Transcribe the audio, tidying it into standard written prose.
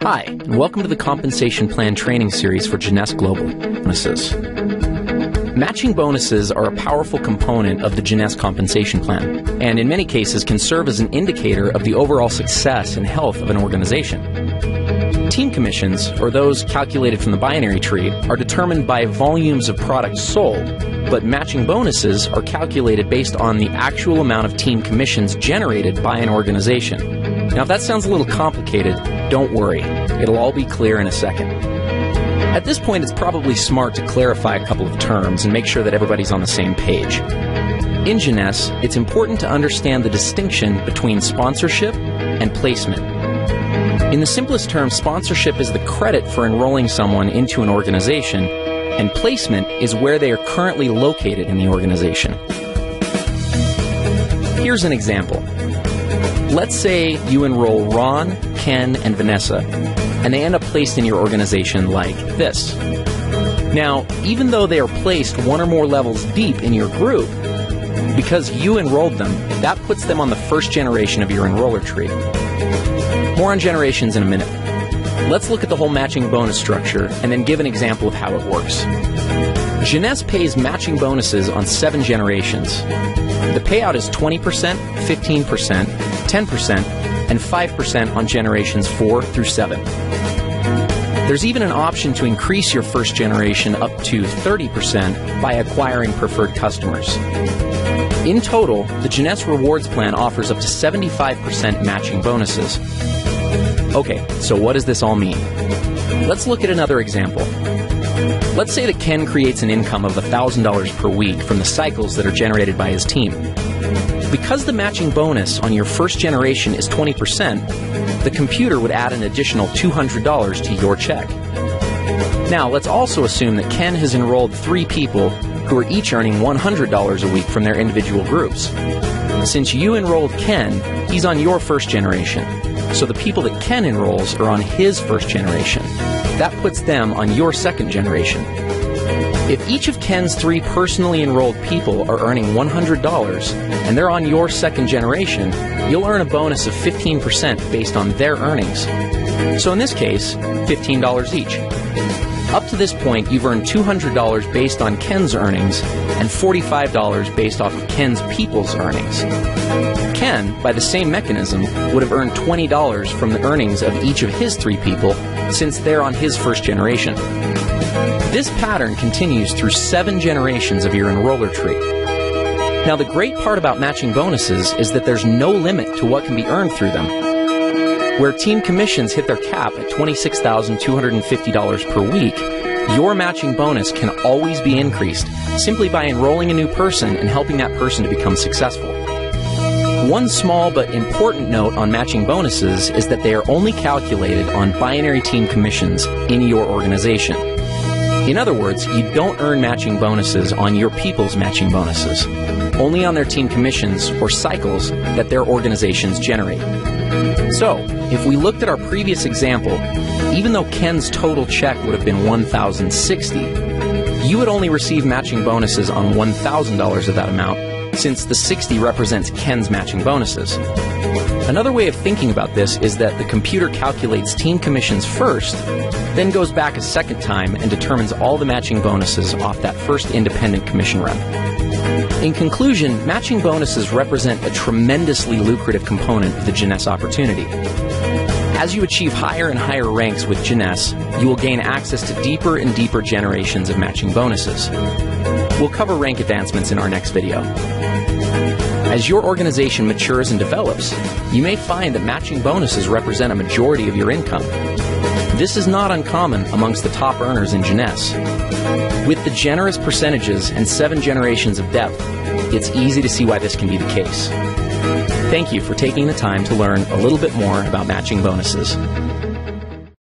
Hi, and welcome to the Compensation Plan Training Series for Jeunesse Global Bonuses. Matching bonuses are a powerful component of the Jeunesse Compensation Plan, and in many cases can serve as an indicator of the overall success and health of an organization. Team commissions, or those calculated from the binary tree, are determined by volumes of products sold, but matching bonuses are calculated based on the actual amount of team commissions generated by an organization. Now, if that sounds a little complicated, don't worry. It'll all be clear in a second. At this point, it's probably smart to clarify a couple of terms and make sure that everybody's on the same page. In Jeunesse, it's important to understand the distinction between sponsorship and placement. In the simplest term, sponsorship is the credit for enrolling someone into an organization, and placement is where they are currently located in the organization. Here's an example. Let's say you enroll Ron, Ken, and Vanessa, and they end up placed in your organization like this. Now, even though they are placed one or more levels deep in your group, because you enrolled them, that puts them on the first generation of your enroller tree. More on generations in a minute. Let's look at the whole matching bonus structure and then give an example of how it works. Jeunesse pays matching bonuses on 7 generations. The payout is 20%, 15%, 10%, and 5% on generations 4 through 7. There's even an option to increase your first generation up to 30% by acquiring preferred customers. In total, the Jeunesse Rewards Plan offers up to 75% matching bonuses. Okay, so what does this all mean? Let's look at another example. Let's say that Ken creates an income of $1,000 per week from the cycles that are generated by his team. Because the matching bonus on your first generation is 20%, the computer would add an additional $200 to your check. Now, let's also assume that Ken has enrolled 3 people who are each earning $100 a week from their individual groups. Since you enrolled Ken, he's on your first generation. So the people that Ken enrolls are on his first generation. That puts them on your second generation. If each of Ken's 3 personally enrolled people are earning $100 and they're on your second generation, you'll earn a bonus of 15% based on their earnings. So in this case, $15 each. Up to this point, you've earned $200 based on Ken's earnings and $45 based off of Ken's people's earnings. Ken, by the same mechanism, would have earned $20 from the earnings of each of his 3 people since they're on his first generation. This pattern continues through 7 generations of your enroller tree. Now, the great part about matching bonuses is that there's no limit to what can be earned through them. Where team commissions hit their cap at $26,250 per week, your matching bonus can always be increased simply by enrolling a new person and helping that person to become successful. One small but important note on matching bonuses is that they are only calculated on binary team commissions in your organization. In other words, you don't earn matching bonuses on your people's matching bonuses, only on their team commissions or cycles that their organizations generate. So, if we looked at our previous example, even though Ken's total check would have been $1,060, you would only receive matching bonuses on $1,000 of that amount, since the 60 represents Ken's matching bonuses. Another way of thinking about this is that the computer calculates team commissions first, then goes back a second time and determines all the matching bonuses off that first independent commission run. In conclusion, matching bonuses represent a tremendously lucrative component of the Jeunesse opportunity. As you achieve higher and higher ranks with Jeunesse, you will gain access to deeper and deeper generations of matching bonuses. We'll cover rank advancements in our next video. As your organization matures and develops, you may find that matching bonuses represent a majority of your income. This is not uncommon amongst the top earners in Jeunesse. With the generous percentages and 7 generations of depth, it's easy to see why this can be the case. Thank you for taking the time to learn a little bit more about matching bonuses.